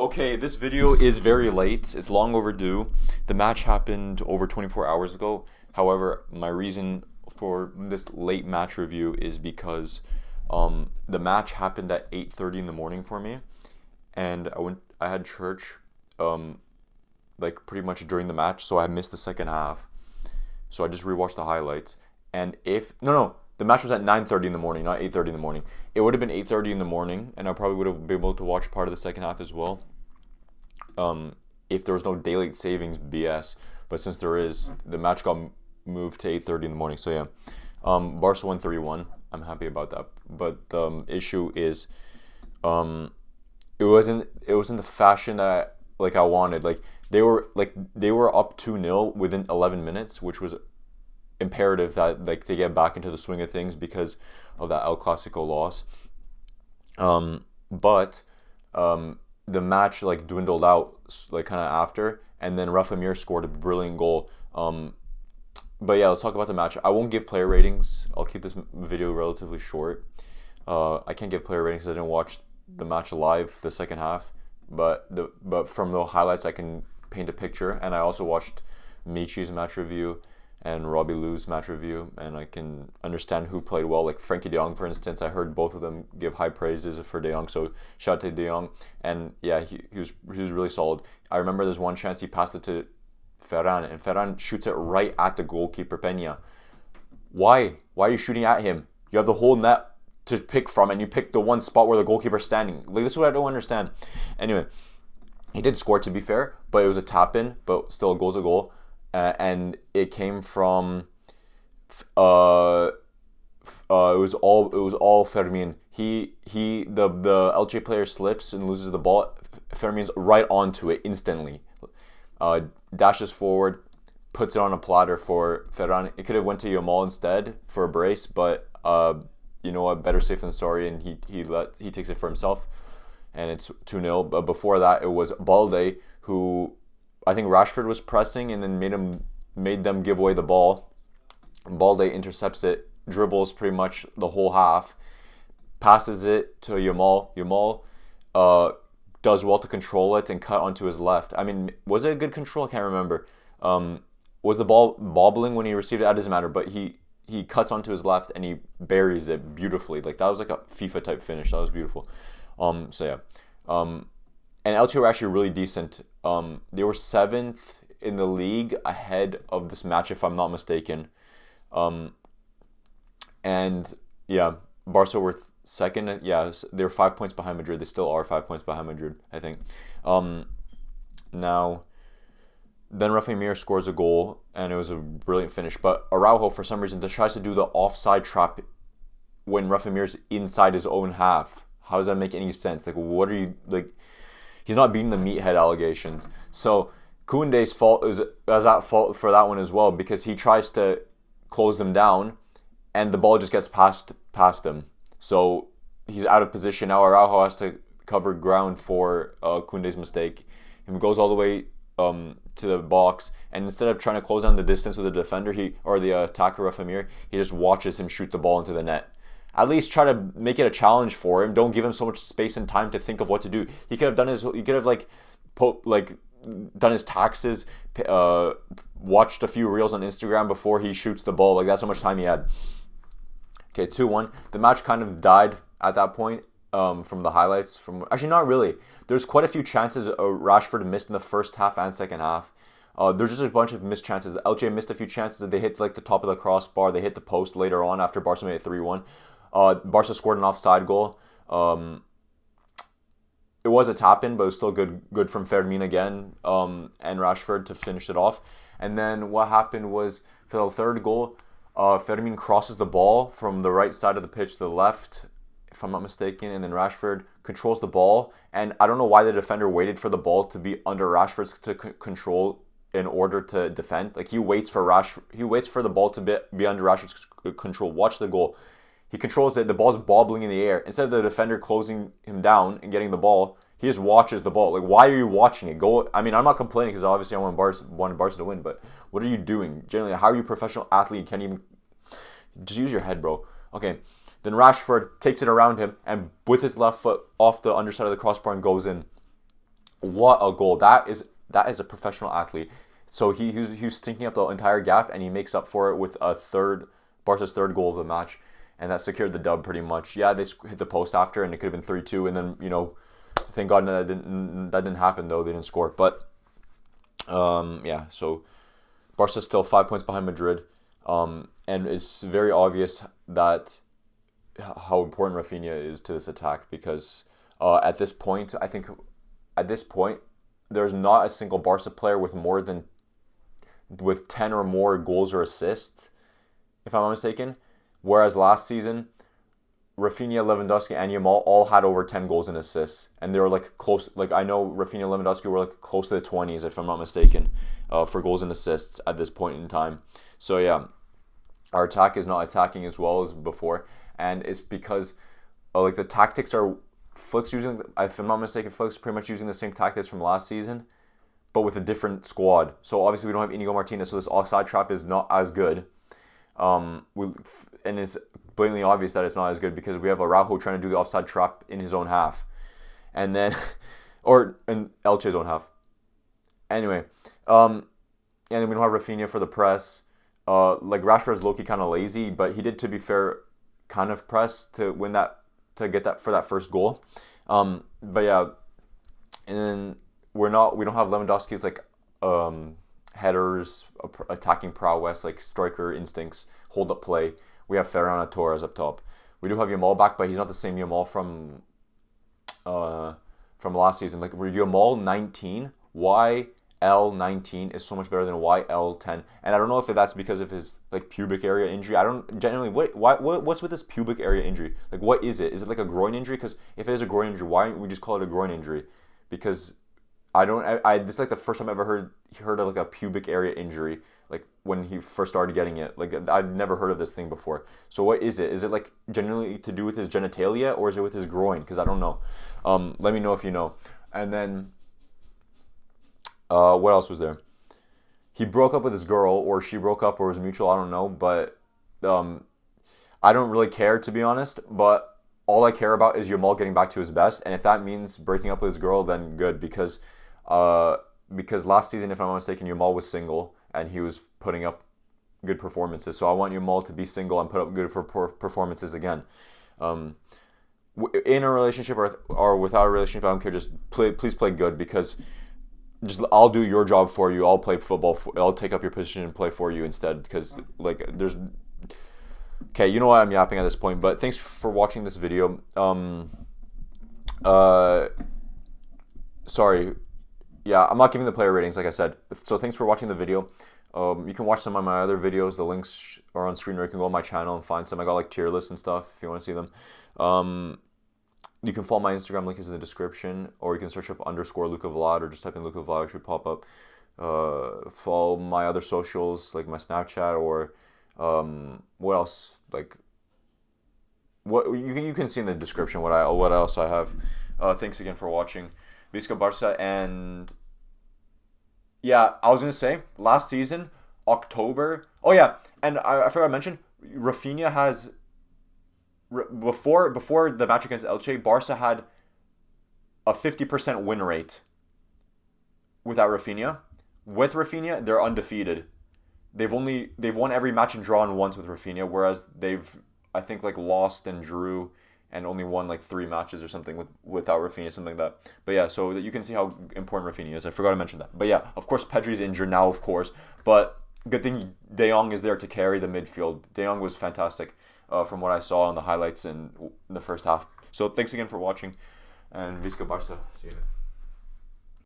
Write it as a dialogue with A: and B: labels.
A: Okay, this video is very late. It's long overdue. The match happened over 24 hours ago. However, my reason for this late match review is because the match happened at 8:30 in the morning for me, and I had church like pretty much during the match, so I missed the second half. So I just rewatched the highlights. And if no, the match was at 9:30 in the morning, not 8:30 in the morning. It would have been 8:30 in the morning, and I probably would have been able to watch part of the second half as well. If there was no daylight savings BS, but since there is, the match got moved to 8:30 in the morning. So yeah, Barca won 3-1. I'm happy about that. But the issue is, it wasn't the fashion that I wanted. They were up 2-0 within 11 minutes, which was imperative that they get back into the swing of things because of that El Clasico loss. But the match dwindled out kind of after, and then Rafa Mir scored a brilliant goal. But yeah, let's talk about the match. I won't give player ratings. I'll keep this video relatively short. I can't give player ratings because I didn't watch the match live the second half, but from the highlights I can paint a picture, and I also watched Michi's match review and Robbie Lou's match review, and I can understand who played well. Like Frankie De Jong, for instance, I heard both of them give high praises for De Jong, so shout out to De Jong. And yeah, he was really solid. I remember there's one chance he passed it to Ferran, and Ferran shoots it right at the goalkeeper Peña. Why are you shooting at him? You have the whole net to pick from, and you pick the one spot where the goalkeeper's standing. This is what I don't understand. Anyway, he did score, to be fair, but it was a tap in, but still a goal's a goal. And it came from it was all Fermin. The Elche player slips and loses the ball. Fermin's right onto it instantly. Dashes forward, puts it on a platter for Ferran. It could have went to Yamal instead for a brace, but you know what? Better safe than sorry, and he takes it for himself, and it's 2-0. But before that, it was Balde who, I think Rashford was pressing and then made them give away the ball. Balde intercepts it, dribbles pretty much the whole half, passes it to Yamal. Yamal does well to control it and cut onto his left. I mean, was it a good control? I can't remember. Was the ball bobbling when he received it? That doesn't matter, but he cuts onto his left and he buries it beautifully. That was like a FIFA type finish. That was beautiful. So yeah. And Elche were actually really decent. They were 7th in the league ahead of this match, if I'm not mistaken. And yeah, Barca were second. Yeah, they were 5 points behind Madrid. They still are 5 points behind Madrid, I think. Now, then Rafa Mir scores a goal, and it was a brilliant finish. But Araujo, for some reason, tries to do the offside trap when Rafa Mir's inside his own half. How does that make any sense? What are you He's not beating the meathead allegations. So Koundé's fault is at fault for that one as well, because he tries to close them down and the ball just gets past him. So he's out of position. Now Araujo has to cover ground for Koundé's mistake. He goes all the way to the box, and instead of trying to close down the distance with the defender, the attacker Rafa Mir, he just watches him shoot the ball into the net. At least try to make it a challenge for him. Don't give him so much space and time to think of what to do. He could have done done his taxes, watched a few reels on Instagram before he shoots the ball. That's how much time he had. Okay, 2-1. The match kind of died at that point from the highlights. Actually, not really. There's quite a few chances Rashford missed in the first half and second half. There's just a bunch of missed chances. Elche missed a few chances that they hit the top of the crossbar. They hit the post later on after Barca made it 3-1. Barca scored an offside goal. It was a tap-in, but it was still good from Fermin again, and Rashford to finish it off. And then what happened was, for the third goal, Fermin crosses the ball from the right side of the pitch to the left, if I'm not mistaken, and then Rashford controls the ball. And I don't know why the defender waited for the ball to be under Rashford's to control in order to defend. He waits for the ball to be under Rashford's control. Watch the goal. He controls it. The ball's bobbling in the air. Instead of the defender closing him down and getting the ball, he just watches the ball. Why are you watching it? Go. I mean, I'm not complaining because obviously I wanted Barca to win, but what are you doing? Generally, how are you a professional athlete? You can't even just use your head, bro. Okay. Then Rashford takes it around him and with his left foot off the underside of the crossbar and goes in. What a goal! That is a professional athlete. So he was stinking up the entire gaff, and he makes up for it with Barca's third goal of the match, and that secured the dub pretty much. Yeah, they hit the post after, and it could have been 3-2, and then thank God that didn't happen though. They didn't score, but yeah. So Barca's still 5 points behind Madrid, and it's very obvious that how important Rafinha is to this attack because at this point, I think at this point there's not a single Barca player with 10 or more goals or assists, if I'm not mistaken. Whereas last season, Rafinha, Lewandowski, and Yamal all had over 10 goals and assists, and they were like close. Like I know Rafinha, Lewandowski were like close to the 20s, if I'm not mistaken, for goals and assists at this point in time. So yeah, our attack is not attacking as well as before, and it's because like the tactics are Flick's using. If I'm not mistaken, Flick's pretty much using the same tactics from last season, but with a different squad. So obviously we don't have Inigo Martinez, so this offside trap is not as good. And it's blatantly obvious that it's not as good because we have Araujo trying to do the offside trap in his own half, and then, or in Elche's own half. Anyway, and then we don't have Rafinha for the press. Like Rashford is low-key kind of lazy, but he did, to be fair, kind of press to win that, to get that for that first goal. But yeah, and then we don't have Lewandowski's like headers, attacking prowess, like striker instincts, hold up play. We have Ferran Torres up top. We do have Yamal back, but he's not the same Yamal from last season. Like Yamal 19, YL19 is so much better than YL10, and I don't know if that's because of his like pubic area injury. I don't generally what's with this pubic area injury? Like what is it? Is it like a groin injury? Because if it is a groin injury, why don't we just call it a groin injury? Because this is like the first time I ever heard of like a pubic area injury, like when he first started getting it. Like I'd never heard of this thing before. So what is it? Is it like generally to do with his genitalia, or is it with his groin? Because I don't know. Let me know if you know. And then what else was there? He broke up with his girl, or she broke up, or it was mutual. I don't know, but I don't really care, to be honest. But all I care about is Yamal getting back to his best, and if that means breaking up with his girl, then good, because last season, if I'm not mistaken, Yamal was single and he was putting up good performances. So I want Yamal to be single and put up good performances again. In a relationship or without a relationship, I don't care. Just please play good, because I'll do your job for you. I'll play football. I'll take up your position and play for you instead, because like there's. Okay, you know why I'm yapping at this point, but thanks for watching this video. Sorry. Yeah, I'm not giving the player ratings, like I said. So thanks for watching the video. You can watch some of my other videos. The links are on screen, or you can go on my channel and find some. I got like tier lists and stuff if you want to see them. You can follow my Instagram, link is in the description, or you can search up _LucaVlad, or just type in Luca Vlad, it should pop up. Follow my other socials, like my Snapchat, or what else? Like what you can see in the description what else I have. Thanks again for watching. Visca Barca. And yeah, I was gonna say last season, October. Oh yeah, and I forgot to mention, Rafinha has before the match against Elche, Barca had a 50% win rate without Rafinha. With Rafinha, they're undefeated. They've won every match and drawn once with Rafinha, whereas they've, I think, like lost and drew and only won like 3 matches or something without Rafinha, something like that. But yeah, so that you can see how important Rafinha is. I forgot to mention that. But yeah, of course Pedri's injured now, of course. But good thing De Jong is there to carry the midfield. De Jong was fantastic from what I saw on the highlights in the first half. So thanks again for watching, and Visca Barca. See you.